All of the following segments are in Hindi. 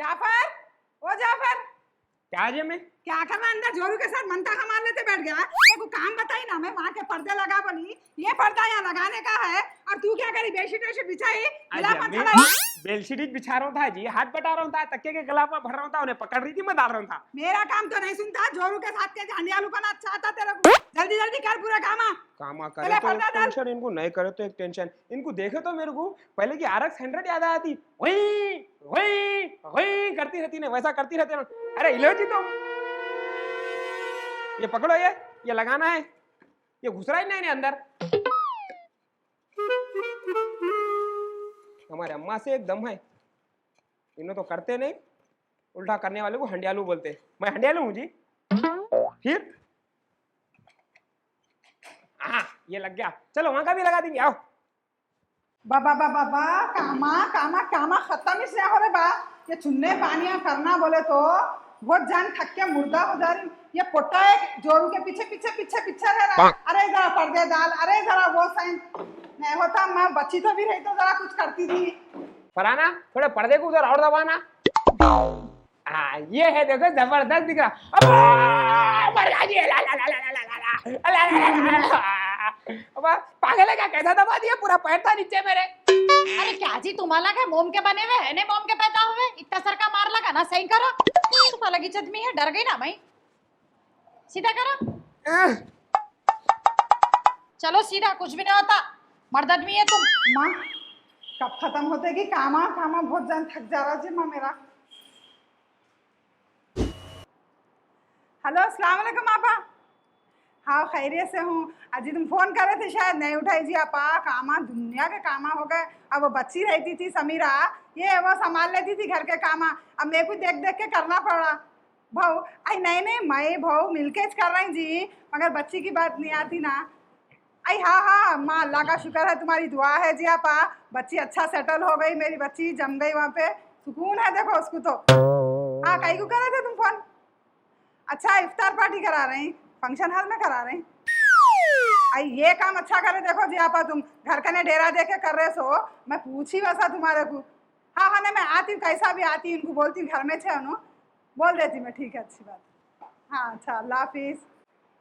जाफर, ओ जाफर, क्या जी मैं क्या करना अंदर जोरू के साथ मनता का मार लेते बैठ गया। तेरे को काम बताई ना, मैं वहाँ के पर्दे लगा बनी, ये पर्दा यहाँ लगाने का है और तू क्या करी, बेडशीट वेडशीट बिछाई, गिलाफ मैं चलाई। बेडशीट बिछा रहा था जी, हाथ बटा रहा था, तकिए के गला में भर रहा था, उन्हें पकड़ रही थी, मैं डाल रहा था। मेरा काम तो नहीं सुनता, जोरू के साथ के झंडियालूपन अच्छा आता तेरे को। जल्दी जल्दी कर पूरा काम। कामा करे तो एक टेंशन, इनको नहीं करे तो एक टेंशन। इनको देखे तो मेरे को पहले की RX 100 याद आती, वही वही वही करती रहती, ने वैसा करती रहती ना। अरे हिलो जी तुम, ये पकड़ो, ये लगाना है, ये घुस रहा ही नहीं अंदर। हमारे अम्मा से एक दम है, इन्हें तो करते नहीं, उल्टा करने वाले को हंडियालू बोलते। मैं हंडियालू हूँ जी। फिर हाँ, ये लग गया, चलो वहां का भी लगा देंगे, आओ। बाबा बाबा बा कामा कामा कामा खत्म ही से हो रे बा। ये चुन्ने पानिया करना बोले तो बहुत जान थक के मुर्दा हो जा रही। ये पोटा एक जोरू के पीछे पीछे पीछे पीछे रह रहा। अरे जरा पर्दे डाल, अरे जरा वो साइन नहीं होता, मैं बच्ची तो भी रही तो जरा कुछ करती थी। फराना थोड़े पर्दे को उधर और दबाना। हाँ ये है, देखो जबरदस्त दिख रहा। पागल है क्या, कैसा दबा दिया, पूरा पैर था नीचे मेरे। अरे क्या जी तुम्हारा क्या मोम के बने हुए है ने, मोम के पैदा हुए इतना सर का मार लगा ना, सही करो। तुम्हारा की चदमी है, डर गई ना मैं, सीधा करो। चलो सीधा, कुछ भी नहीं होता, मर्द आदमी है तुम। माँ कब खत्म होते कि कामा कामा बहुत जान थक जा रहा जी माँ मेरा। हेलो अस्सलाम वालेकुम आपा। हाँ खैरियत से हूँ। अजी तुम फोन कर रहे थे, शायद नहीं उठाई जी आपा। कामा दुनिया के कामा हो गए। अब वो बच्ची रहती थी समीरा, ये वो संभाल लेती थी घर के कामा। अब मेरे को देख देख के करना पड़ा। भाऊ आई नहीं नहीं, मैं भाऊ मिलके कर रही जी, मगर बच्ची की बात नहीं आती ना। आई हाँ हाँ माँ, अल्लाह का शुक्र है, तुम्हारी दुआ है जी आपा। बच्ची अच्छा सेटल हो गई, मेरी बच्ची जम गई वहाँ पे, सुकून है देखो उसको तो। हाँ कहीं को कर रहे थे तुम फोन? अच्छा इफ्तार पार्टी करा रहे हैं, फंक्शन हॉल में करा रहे हैं। आई ये काम अच्छा करे देखो जी आपा, तुम घर का ने डेरा दे के कर रहे सो, मैं पूछी वैसा तुम्हारे को। हाँ हाँ नहीं मैं आती हूँ, कैसा भी आती हूँ, इनको बोलती हूँ घर में छे उन्हों, बोल देती मैं, ठीक है अच्छी बात। हाँ अच्छा अल्लाह हाफिज।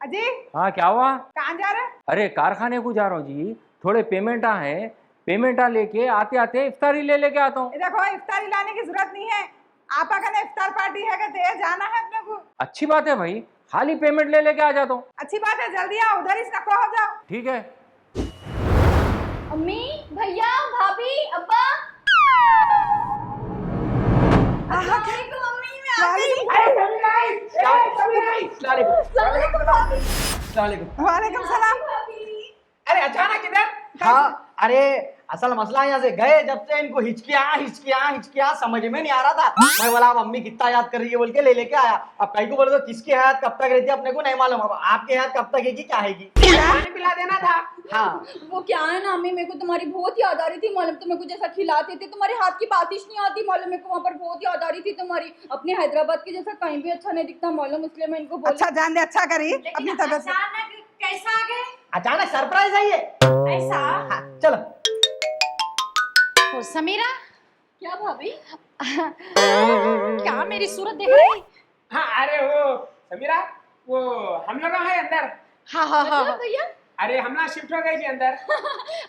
अजी हाँ क्या हुआ? कहाँ जा रहे? अरे कारखाने को जा रहा हूँ जी, थोड़े पेमेंटा है, पेमेंटा लेके आते आते इफ्तारी ले लेके आता हूँ। देखो इफ्तारी लाने की जरूरत नहीं है, आपा का ना इफ्तार पार्टी है कहते जाना है अपने को। अच्छी बात है भाई, खाली पेमेंट ले लेके आ जाता हूँ। अच्छी बात है, जल्दी आओ, उधर ही रखो, हो जाओ। ठीक है। अम्मी, भैया, भाभी, अब्बा। अस्सलामुअलैकुम अम्मी, मैं आ गई। वालेकुम सलाम। अरे अचानक इधर? हाँ अरे असल मसला यहाँ से गए जब से इनको हिचकिया समझ में नहीं आ रहा था। मैं बोला मम्मी कितना याद कर रही है बोल के ले लेके आया। अब कहीं को बोले तो किसकी हयात कब तक रहती है अपने को नहीं मालूम, अब आपकी हयात कब तक है क्या हैगी। पानी पिला देना था। हाँ वो क्या है ना अम्मी, मेरे को तुम्हारी बहुत याद आ रही थी मालूम, तुम्हें कुछ ऐसा खिलाते थे, तुम्हारे हाथ की बातिश नहीं आती मालूम, मेरे को वहाँ पर बहुत याद आ रही थी तुम्हारी। अपने हैदराबाद की जैसा कहीं भी अच्छा नहीं दिखता मालूम, इसलिए मैं इनको बोला। अच्छा जान दे, अच्छा करी अपनी तबीयत से। कैसा आ गए? अचानक सरप्राइज है ये। ऐसा? हाँ, चलो। ओ समीरा। क्या भाभी? क्या मेरी सूरत देख रही? हाँ अरे वो समीरा, वो हम लोग है अंदर। हाँ हाँ हाँ भैया। अरे हम लोग शिफ्ट हो गए जी अंदर।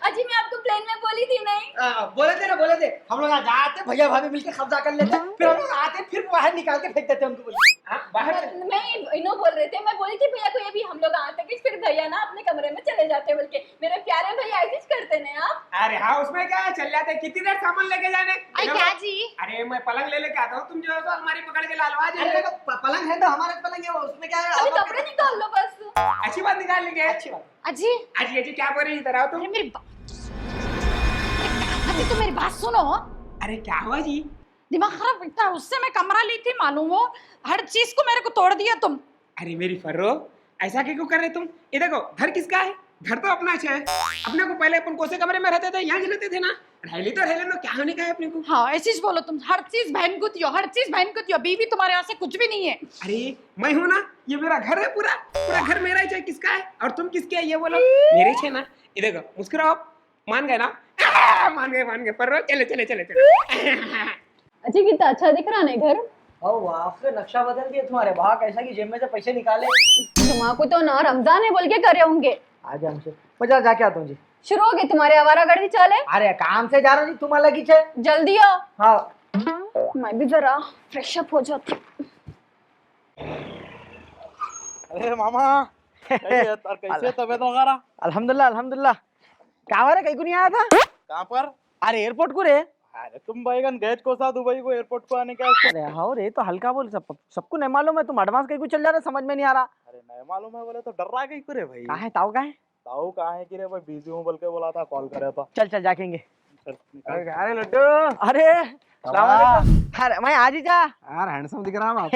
अजी मैं आपको प्लेन में बोली थी नहीं? बोले थे हम लोग आज आते भैया भाभी मिलके कब्जा कर लेते, फिर हम लोग आते फिर बाहर निकाल के फेंक देते उनको। हाँ बाहर मैं इनो बोल रहे थे, मैं बोली थी भैया को ये भी हम लोग आते कि फिर भैया ना अपने कमरे में चले जाते बोल के। मेरे प्यारे भैया ऐसे करते ना आप। अरे हाँ उसमें क्या है, चल जाते, कितनी देर सामान लेके जाने। क्या जी? अरे मैं पलंग ले लेके आता हूँ, तुम जो है तो अलमारी पकड़ के लालवा अरे पलंग है तो हमारे पलंग है, वो उसमें क्या है। अभी कपड़े निकाल लो बस। अच्छी बात निकाल लेंगे। अच्छी बात। अजी अजी अजी क्या बोल रही इधर आओ तुम। अरे मेरी अजी तो मेरी बात सुनो। अरे क्या हुआ जी? दिमाग खराब था, उससे मैं कमरा ली थी मालूम हो, हर चीज को मेरे को तोड़ दिया तुम। अरे मेरी फर्रो, ऐसा क्यों कर रहे तुम? ये देखो घर किसका है, घर तो अपना है। अपने को पहले अपन कोसे कमरे में रहते थे, यहाँ रहते थे ना, रहली तो रहले लो, क्या होने का है अपने को। हाँ ऐसी बोलो तुम, हर चीज बहन को दियो, हर चीज बहन को दियो, बीवी तुम्हारे यहाँ से कुछ भी नहीं है। अरे मैं हूँ ना, ये मेरा घर है, पूरा पूरा घर मेरा ही, चाहे किसका है और तुम किसके है ये बोलो, मेरे छे ना। ये देखो मुस्कुराओ, मान गए ना? मान गए फर्रो, चले चले चले चले। अच्छा कितना अच्छा दिख रहा है घर। ओ वाह, फिर नक्शा बदल दिया तुम्हारे भाग, ऐसा कि जेब में से पैसे निकाले। तुम्हारा तो ना रमजान है बोल के करे होंगे। आगे हमसे मजा जाके आता हूँ जी। शुरू हो गई तुम्हारे आवारागर्दी चाले। अरे काम से जा रहा हूँ जी, तुम अलग ही छे। जल्दी आओ। हाँ मैं भी जरा फ्रेश अप हो जाती हूँ। अरे मामा कैसे तबीयत वगैरह? अल्हम्दुलिल्लाह अल्हम्दुलिल्लाह। कहाँ रे, कहीं को नहीं आया था? कहाँ पर? अरे एयरपोर्ट को रे। अरे तुम बैगन गए को सा दुबई को एयरपोर्ट को आने का? अरे हाँ रे, तो हल्का बोल, सबको नहीं मालूम है, तुम एडवांस कहीं को चल जा रहे, समझ में नहीं आ रहा। अरे नहीं मालूम है बोले तो डर रहा कहीं को रे भाई। कहाँ है ताऊ, कहाँ है? ताऊ कहाँ है कि रे भाई, बिजी हूँ बोल के बोला था, कॉल करे था। चल चल जाकेंगे। चल, निकाल। अरे लड्डू अरे अरे मैं आज ही जा। यार हैंडसम दिख रहा है आप।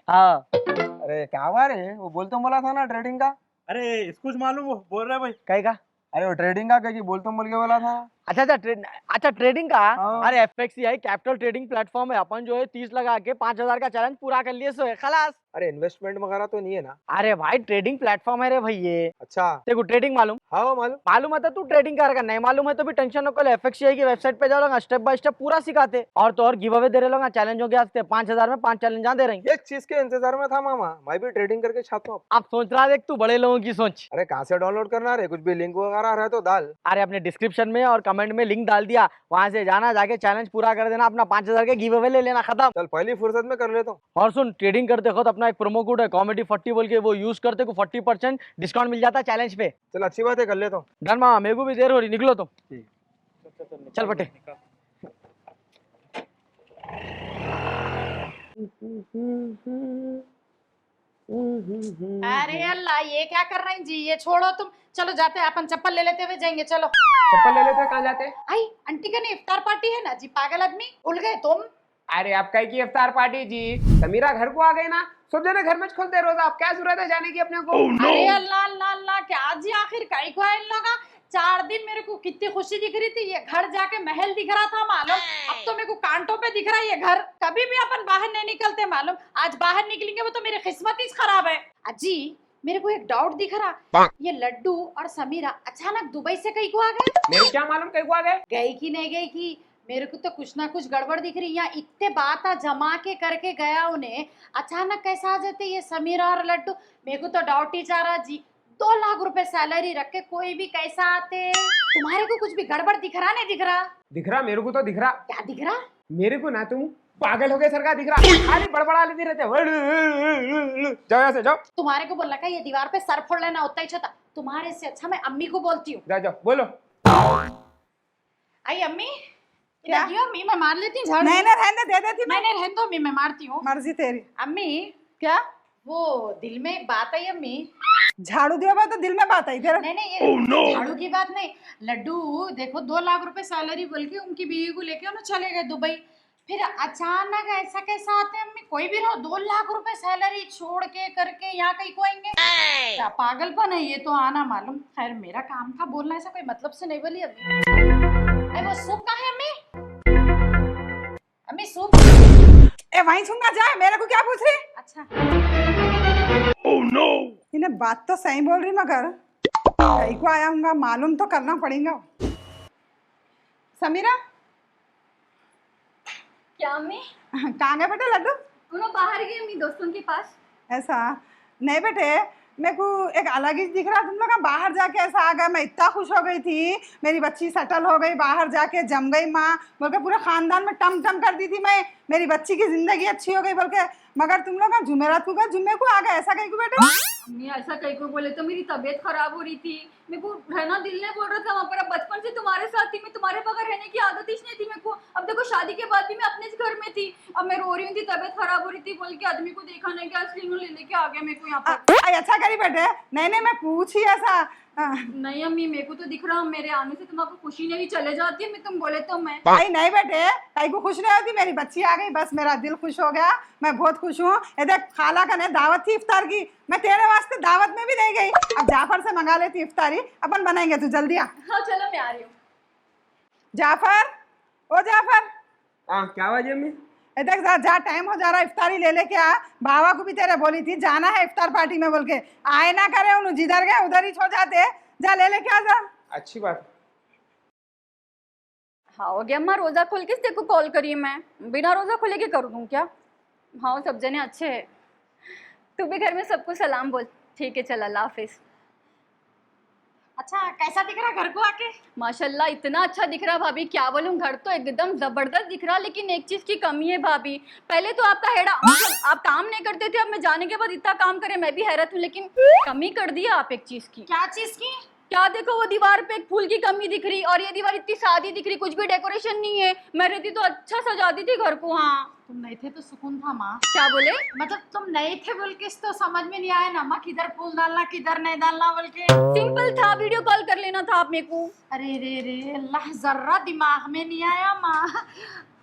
हाँ अरे क्या हुआ रे, वो बोल तो बोला था ना ट्रेडिंग का। अरे इसको मालूम हो बोल रहे भाई। कहीं का? अरे वो ट्रेडिंग का कहीं बोल तो बोल के बोला था। अच्छा ट्रेडिंग का। हाँ। अरे FXCI कैपिटल ट्रेडिंग प्लेटफॉर्म है, अपन जो है 30 लगा के 5000 का चैलेंज पूरा कर लिए, सो है खलास। अरे इन्वेस्टमेंट वगैरह तो नहीं है ना? अरे भाई ट्रेडिंग प्लेटफॉर्म है रे भाई ये। अच्छा देखो ट्रेडिंग मालूम? हाँ वो मालूम। मालूम है तो तू ट्रेडिंग करेगा, नहीं मालूम है तो भी टेंशन न कर, FXCI की वेबसाइट पे जाओ, स्टेप बाय स्टेप पूरा सिखाते। और तो और गिव अवे दे रहे लोग, चैलेंज हो गया 5000 में 5 चैलेंज दे रहे हैं। एक चीज के इंतजार में था मामा, मैं भी ट्रेडिंग करके छाता हूँ। आप सोच रहा देख, तू बड़े लोगों की सोच। अरे कहाँ से डाउनलोड करना रे, कुछ भी लिंक वगैरह रहे तो डाल। अरे अपने डिस्क्रिप्शन में और कमेंट में लिंक डाल दिया, वहां से जाना, जाके चैलेंज पूरा कर देना, अपना 5000 के गिव अवे ले लेना, खत्म। चल पहली फुर्सत में कर लेता हूँ। और सुन, ट्रेडिंग करते खुद अपना एक प्रोमो कोड है कॉमेडी 40 बोल के, वो यूज करते को 40% डिस्काउंट मिल जाता है चैलेंज पे। चल अच्छी बात है, कर लेता हूँ। डन मामा, मेरे को भी देर हो रही, निकलो तुम। चल बटे। अरे अल्लाह, ये क्या कर रहे हैं जी, ये छोड़ो तुम, चलो जाते हैं अपन, चप्पल ले लेते हुए जाएंगे, चलो। चप्पल ले लेते, कहाँ जाते? आई आंटी का नहीं इफ्तार पार्टी है ना जी, पागल आदमी, भूल गए तुम? अरे आप कहीं की इफ्तार पार्टी जी, समीरा घर को आ गए ना, सब जने घर में खोलते रोजा, आप क्या जरूरत है जाने की अपने को? अरे अल्लाह अल्लाह अल्लाह, क्या जी आखिर काई को आने लगा? 4 दिन मेरे को कितनी खुशी दिख रही थी, ये घर जाके महल दिख रहा था मालूम, अब तो मेरे को कांटों पे दिख रहा है ये घर। कभी भी अपन बाहर नहीं निकलते मालूम, आज बाहर निकलेंगे वो तो मेरी किस्मत ही खराब है। अजी मेरे को एक डाउट दिख रहा, ये लड्डू और समीरा अचानक दुबई से कहीं को आ गए? मेरे क्या मालूम कहीं को आ गए? गई की नहीं गई की, मेरे को तो कुछ ना कुछ गड़बड़ दिख रही। यहाँ इतने बात जमा के करके गया उन्हें, अचानक कैसा आ जाते ये समीरा और लड्डू? मेरे को तो डाउट ही जा रहा जी, 2 लाख रुपए सैलरी रख के कोई भी कैसा आते? तुम्हारे को कुछ भी गड़बड़ दिख रहा नहीं दिख रहा? दिख रहा मेरे को, तो दिख रहा। क्या दिख रहा? मेरे को ना तुम पागल हो गए सर का दिख रहा, खाली बड़बड़ा लेते रहते। जाओ यहाँ से जाओ। तुम्हारे को बोला क्या ये दीवार पे सर फोड़ लेना उतना ही छता? तुम्हारे से अच्छा मैं अम्मी को बोलती हूँ। जाओ बोलो। आई अम्मी, क्या? इधर अम्मी, मैं मार लेती हूँ झाड़ू। नहीं ना रहने दे देती मैं। मैंने रहने दो अम्मी, मैं मारती हूँ। मर्जी तेरी। अम्मी क्या वो दिल में एक बात आई अम्मी। झाड़ू दिया हुआ तो दिल में बात आई तेरा? नहीं नहीं, ये झाड़ू की बात नहीं, लड्डू देखो 2 लाख रुपए सैलरी बोल के उनकी बीवी को लेके उन्हें चले गए दुबई, फिर अचानक ऐसा कैसा आते हैं अम्मी? कोई भी रहो 2 लाख रुपए सैलरी छोड़ के करके यहाँ कहीं को आएंगे? क्या पागलपन है ये तो, आना मालूम। खैर मेरा काम था बोलना, ऐसा कोई मतलब से नहीं बोली अम्मी। अरे वो सूप कहाँ है अम्मी? अम्मी सूप? ए वहीं छूंगा जा, मेरे को क्या पूछ रही? अच्छा इन्हें बात तो सही बोल रही, मगर कहीं को आया हूँगा मालूम तो करना पड़ेगा। समीरा क्या अम्मी? कहाँ गए बेटे लड्डू? उन्होंने बाहर गए अम्मी, दोस्तों के पास। ऐसा नहीं बेटे, मेरे को एक अलग ही दिख रहा, तुम लोग बाहर जाके ऐसा आ गए। मैं इतना खुश हो गई थी, मेरी बच्ची सेटल हो गई, बाहर जाके जम गई माँ बोल के, पूरे खानदान में टम टम कर दी थी मैं, मेरी बच्ची की जिंदगी अच्छी हो गई बोल के, मगर तुम लोग जुमेरात को जुम्मे को आ गए, ऐसा कहीं को बेटे? अम्मी ऐसा कहीं को बोले तो मेरी तबीयत खराब हो रही थी, मेरे को रहना दिल नहीं बोल रहा था वहाँ पर। अब बचपन से तुम्हारे साथ थी मैं, तुम्हारे बगैर रहने की आदत ही नहीं थी मेरे को। अब देखो शादी के बाद भी मैं अपने घर में थी, अब मैं रो रही थी, तबीयत खराब हो रही थी बोल के आदमी को देखा नहीं गया, इसलिए ले लेके आ गया मेरे को यहाँ पर। अच्छा करी बेटे, नहीं नहीं मैं पूछी ऐसा। नहीं अम्मी मेरे को तो दिख रहा, मेरे आने से तुम्हारे खुशी नहीं चले जाती है, मैं तुम बोले तो मैं। नहीं बेटे, कहीं को खुश नहीं होती, मेरी बच्ची आ गई बस मेरा दिल खुश हो गया, मैं बहुत खुश हूँ। ये देख खाला का नहीं दावत थी इफ्तार की, मैं तेरे वास्ते दावत में भी नहीं गई, अब जाफर से मंगा लेती इफ्तारी, अपन बनाएंगे, तू जल्दी आ। हाँ चलो मैं आ रही हूँ। जाफर, ओ जाफर। हाँ क्या हुआ जी अम्मी? ये देख जा टाइम हो जा रहा, इफ्तारी ले लेके आ। बाबा को भी तेरे बोली थी जाना है इफ्तार पार्टी में बोल के, आए ना करे उन्होंने, जिधर गए उधर ही छो जाते, जा ले लेके आ जा। अच्छी बात। हाँ हो गया अम्मा, रोजा खोल के तेरे को कॉल करी मैं, बिना रोजा खोले के कर दूं क्या? हाँ सब जने अच्छे हैं, तू भी घर में सबको सलाम बोल। ठीक है चल, अल्लाह हाफिज। अच्छा कैसा दिख रहा घर को आके? माशाल्लाह इतना अच्छा दिख रहा भाभी, क्या बोलूं, घर तो एकदम जबरदस्त दिख रहा, लेकिन एक चीज की कमी है भाभी। पहले तो आपका हेड़ा मतलब आप काम नहीं करते थे, अब मैं जाने के बाद इतना काम करे, मैं भी हैरत हूँ, लेकिन कमी कर दिया आप एक चीज की। क्या चीज की? क्या देखो, वो दीवार पे एक फूल की कमी दिख रही, और ये दीवार इतनी सादी दिख रही, कुछ भी डेकोरेशन नहीं है। मैं रहती तो अच्छा सजाती थी घर को। हाँ तुम नहीं थे तो सुकून था माँ। क्या बोले? मतलब तुम नहीं थे बोल के तो समझ में नहीं आया ना माँ, किधर फूल डालना किधर नहीं डालना बोल के। सिंपल था, वीडियो कॉल कर लेना था आप मेरे को। अरे रे रे अल्लाह, जर्रा दिमाग में नहीं आया माँ।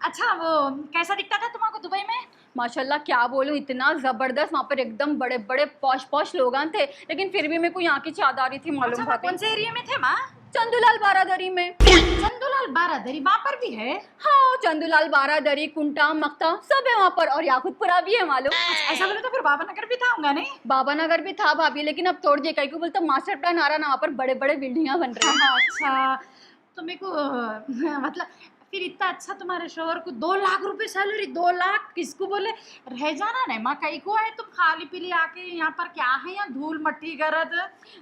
अच्छा वो कैसा दिखता था तुम्हारा दुबई में? माशाल्लाह क्या बोलूं, इतना जबरदस्त, वहाँ पर एकदम बड़े बड़े पॉश पॉश लोग थे, लेकिन फिर भी मेरे को यहाँ की चाद आ रही थी मालूम। अच्छा, कौन से एरिया में थे माँ? चंदूलाल बारादरी में। चंदूलाल बारादरी वहाँ पर भी है? हाँ चंदूलाल बारादरी, कुंटा, मक्ता सब है वहाँ पर, और याकुतपुरा भी है मालूम। ऐसा बोले तो फिर बाबा नगर भी था होगा नहीं? बाबा नगर भी था भाभी, लेकिन अब तोड़ दिया, कहीं को बोलते मास्टर प्लान आ रहा ना, वहाँ पर बड़े बड़े बिल्डिंगा बन रहे हैं। अच्छा तो मेरे को मतलब फिर इतना अच्छा तुम्हारे शोहर को 2 लाख रुपए सैलरी, 2 लाख किसको बोले? रह जाना नहीं माँ, कहीं को है तुम खाली पीली आके यहाँ पर क्या है, यहाँ धूल मट्टी गरद।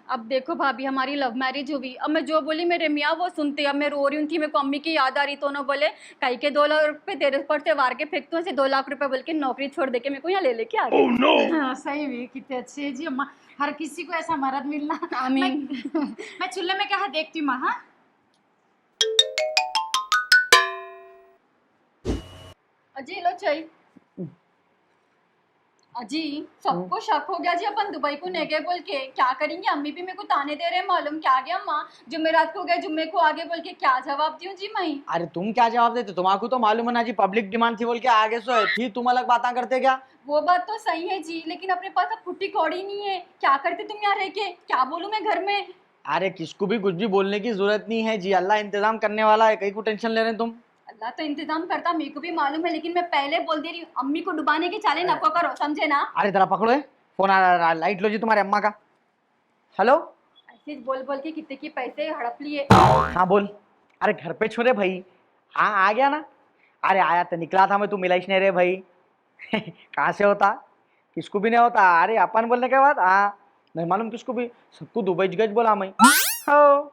अब देखो भाभी, हमारी लव मैरिज हुई, अब मैं जो बोली मेरे मियाँ वो सुनते, अब मैं रो रही थी, मेरे को अम्मी की याद आ रही, तो उन्होंने बोले कहीं के 2 लाख रुपए तेरे ऊपर से वार के फेंकते ऐसे 2 लाख रुपए बोल के नौकरी छोड़ दे के मेरे को यहाँ ले लेके आ गए। हाँ, सही भी कितने अच्छे है जी अम्मा, हर किसी को ऐसा मर्द मिलना। आमीन। मैं चूल्हे में क्या देखती हूँ माँ। हाँ अजी लो चाहिए। अजी सबको शक हो गया जी, अपन दुबई को नहीं गए बोल के, क्या करेंगे? अम्मी भी मेरे को ताने दे रहे हैं मालूम। क्या गया अम्मा, जुमेरात को गए जुम्मे को आगे बोल के, क्या जवाब दूं जी मैं? अरे तुम क्या जवाब देते, तुम्हारा तो मालूम है ना जी, पब्लिक डिमांड थी बोल के आगे सो है थी, तुम अलग बातें करते क्या? वो बात तो सही है जी, लेकिन अपने पास अब फुट्टी कौड़ी नहीं है, क्या करते तुम यहाँ रह के? क्या बोलूं मैं घर में? अरे किसको भी कुछ भी बोलने की जरूरत नहीं है जी, अल्लाह इंतजाम करने वाला है, कहीं को टेंशन ले रहे हैं तुम? अल्लाह तो इंतजाम करता, मेरे को भी मालूम है, लेकिन मैं पहले बोल दे रही हूँ, अम्मी को डुबाने के चाले नको करो, समझे ना? अरे जरा पकड़ो है फोन आ रहा, लाइट लो जी तुम्हारे अम्मा का। हेलो ऐसे बोल बोल के कितने के पैसे हड़प लिए। हाँ बोल। अरे घर पे छोड़े भाई। हाँ आ गया ना। अरे आया तो निकला था मैं, तू मिला ही नहीं रे भाई। कहाँ से होता, किसको भी नहीं होता। अरे अपन बोलने के बाद हाँ नहीं मालूम किसको भी, सबको दुबई गज बोला मैं। हो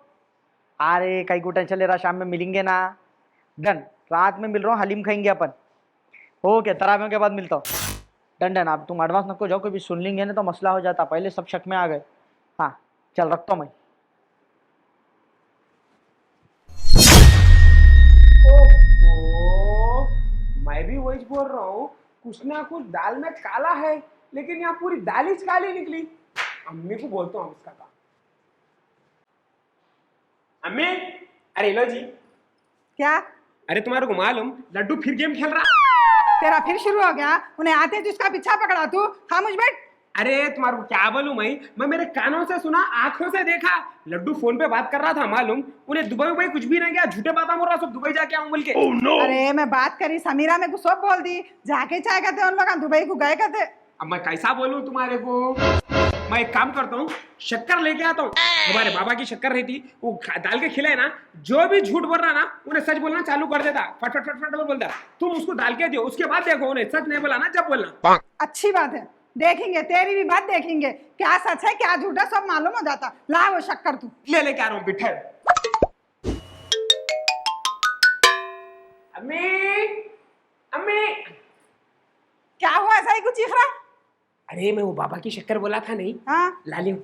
अरे कहीं को टेंशन ले रहा, शाम में मिलेंगे ना। डन, रात में मिल रहा हूँ, हलीम खाएंगे अपन। ओके तरावियों के बाद मिलता हूँ। डन डन, आप तुम एडवांस नको जाओ, कोई भी सुन लेंगे ना तो मसला हो जाता, पहले सब शक में आ गए। हाँ चल रखता हूँ मैं। ओहो, मैं भी वही बोल रहा हूँ, कुछ ना कुछ दाल में काला है, लेकिन यहाँ पूरी दाल ही काली निकली। अम्मी को बोलता हूँ इसका काम। अम्मी, अरे लो जी। क्या? अरे तुम्हारे को मालूम, लड्डू फिर गेम खेल रहा। तेरा फिर शुरू हो गया, उन्हें आते जिसका पीछा पकड़ा तू। खामोश बैठ। अरे तुम्हारे को क्या बोलूं मैं मेरे कानों से सुना, आंखों से देखा, लड्डू फोन पे बात कर रहा था मालूम। उन्हें दुबई कुछ भी नहीं गया, झूठे बात बोल रहा, सब दुबई जाके आऊं बोल के। अरे मैं बात करी समीरा, में कुछ सब बोल दी, जाके चाहे कहते उन लोग दुबई को गए कहते। अब मैं कैसा बोलूं तुम्हारे को? मैं एक काम करता हूँ, शक्कर लेके आता हूँ, हमारे बाबा की शक्कर रहती, वो डाल के खिलाए ना, जो भी झूठ बोल रहा ना उन्हें सच बोलना चालू कर देता, फट फट फट फट बोलता। तुम उसको डाल के दो, उसके बाद देखो उन्हें सच नहीं बोला ना जब बोलना। अच्छी बात है, देखेंगे, तेरी भी बात देखेंगे, क्या सच है क्या झूठ है सब मालूम हो जाता। ला वो शक्कर तू। ले लेके आ रहा हूँ बिठल। अम्मी, अम्मी, क्या हुआ, ऐसा ही कुछ चीख रहा? अरे मैं वो बाबा की शक्कर बोला था नहीं, हाँ ला लियो।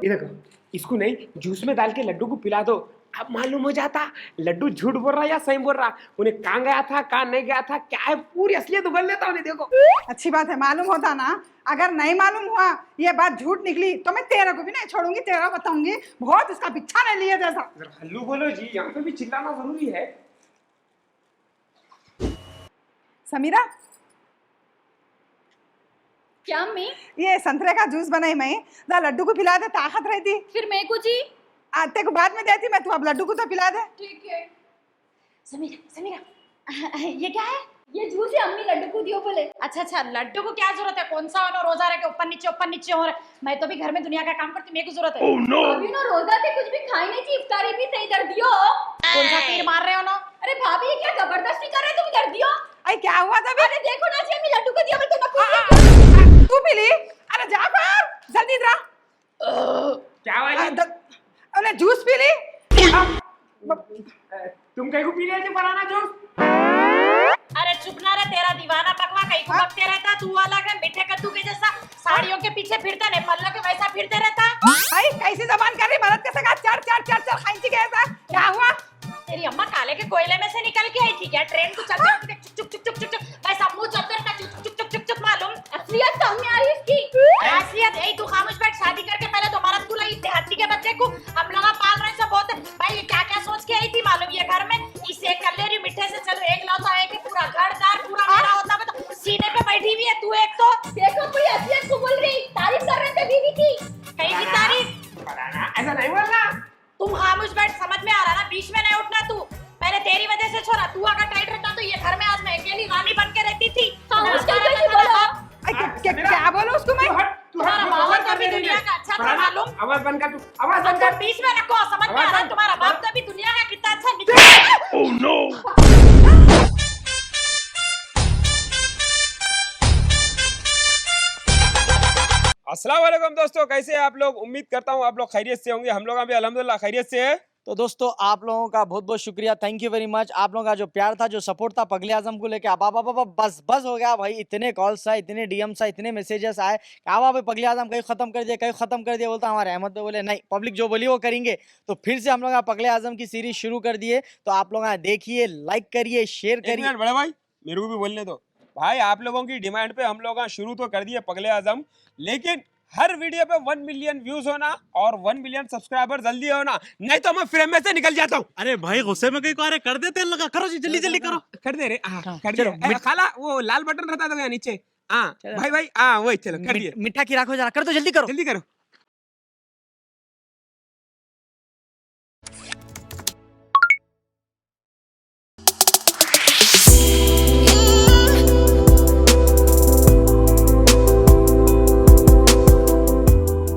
ये देखो, इसको नहीं जूस में डाल के लड्डू को पिला दो, अब मालूम हो जाता लड्डू झूठ बोल रहा या सही बोल रहा, उन्हें कहाँ गया था कहाँ नहीं गया था, क्या है पूरी असलियत उगल लेता उन्हें। देखो अच्छी बात है, मालूम होता ना। अगर नहीं मालूम हुआ, ये बात झूठ निकली तो मैं तेरे को भी नहीं छोड़ूंगी, तेरा बताऊंगी। बहुत इसका पीछा नहीं लिए जैसा। हल्लू बोलो जी, यहाँ पे भी चिल्लाना जरूरी है। समीरा, क्या अम्मी? ये संतरे का जूस बनाई मैं, जरा लड्डू को पिला दे, ताकत रहती। फिर मैं कुछ ही आते को बाद में देती मैं, तू अब लड्डू को तो पिला दे। ठीक है। समीरा समीरा ये क्या है? ये जूस ही अम्मी लड्डू को दियो बोले। अच्छा अच्छा, लड्डू को क्या जरूरत है? कौन सा उन्होंने रोजा रखे ऊपर नीचे हो रहा है? मैं तो भी घर में दुनिया का काम करती हूँ, मेरे को जरूरत है? अभी ना रोजा थे, कुछ भी खाई नहीं थी, इफ्तारी भी थे, इधर दियो। कौन सा तीर मार रहे हो ना? अरे भाभी ये क्या जबरदस्ती कर रहे हो, तुम इधर दियो। अरे क्या हुआ था अरे देखो ना जी, अम्मी लड्डू को दिया, बोले तो ना तू पी ली? अरे जाफर जल्दी इधर आ। क्या हुआ जी? अरे जूस पी ली? तुम कहीं को पी लिया बनाना जूस? अरे चुप ना रे, तेरा दीवाना पकवा कहीं को बकते रहता। तू अलग है, मीठे कद्दू के जैसा साड़ियों के पीछे फिरता, नेपाल के वैसा फिरते रहता। भाई कैसी जबान कर रही, मदद कैसे कर? चल खाई गया था, क्या हुआ? तेरी अम्मा काले के कोयले में से निकल के आई थी क्या? ट्रेन को चलते हुए चुक चुक चुक चुक चुक वैसा मुंह चलते रहता, चुक चुक चुक चुक चुक। मालूम असलियत सामने आ रही है इसकी। असलियत यही, तू खामोश बैठ। शादी करके पहले तो मरद तू लगी देहाती के बच्चे को हम लोग पाल रहे हैं सब बहुत। भाई ये क्या क्या सोच के आई थी मालूम? ये घर में इसे कर ले रही मिठे से, चलो एक लौटा है कि पूरा घर दार पूरा मेरा होता है, तो सीने पे बैठी हुई है तू एक तो। देखो पूरी असलियत को बोल रही, तारीफ कर रहे थे बीवी की। कहीं की तारीफ? बनाना ऐसा नहीं बोलना। तुम खामोश बैठ, समझ में आ रहा ना? बीच में नहीं उठना तू। पहले तेरी वजह से छोरा, तू अगर टाइट रहता तो ये घर में आज मैं अकेली रानी बन के रहती थी। खामोश कैसे बोलो? क्या बोलो उसको मैं? तुम्हारा बाप तो भी दुनिया का अच्छा था मालूम। आवाज बंद कर तू, आवाज बंद कर। बीच में रखो, समझ में आ रहा है? तुम्हारा बाप तो भी दुनिया का कितना अच्छा अस्सलाम वालेकुम दोस्तों, कैसे हैं आप लोग? उम्मीद करता हूँ आप लोग खैरियत से होंगे। हम लोग अभी अल्हम्दुलिल्लाह खैरियत से है। तो दोस्तों आप लोगों का बहुत बहुत शुक्रिया, थैंक यू वेरी मच। आप लोगों का जो प्यार था, जो सपोर्ट था पगले आजम को लेके, अब बस हो गया भाई। इतने कॉल्स आए, इतने डीएम्स आए, इतने मैसेजेस आए, अब भाई पगले आजम कहीं खत्म कर दिया, कहीं खत्म कर दिया। बोलता हमारे अहमद बोले नहीं, पब्लिक जो बोली वो करेंगे। तो फिर से हम लोग पगले आजम की सीरीज शुरू कर दिए। तो आप लोग देखिए, लाइक करिए, शेयर एक करिए। मिनट बड़े भाई, मेरे को भी बोलने दो भाई। आप लोगों की डिमांड पे हम लोग शुरू तो कर दिए पगले आजम, लेकिन हर वीडियो पे 1 मिलियन व्यूज होना और 1 मिलियन सब्सक्राइबर जल्दी होना, नहीं तो मैं फ्रेम में से निकल जाता हूँ। अरे भाई गुस्से में कहीं को अरे कर देते लगा, करो जी जल्दी जल्दी करो। कर दे रे, हाँ, कर चलो, दे। खाला वो लाल बटन रहता था नीचे, हाँ भाई हाँ वही, चलो कर दिए। मीठा की राखो जरा, कर दो, जल्दी करो। जल्दी करो।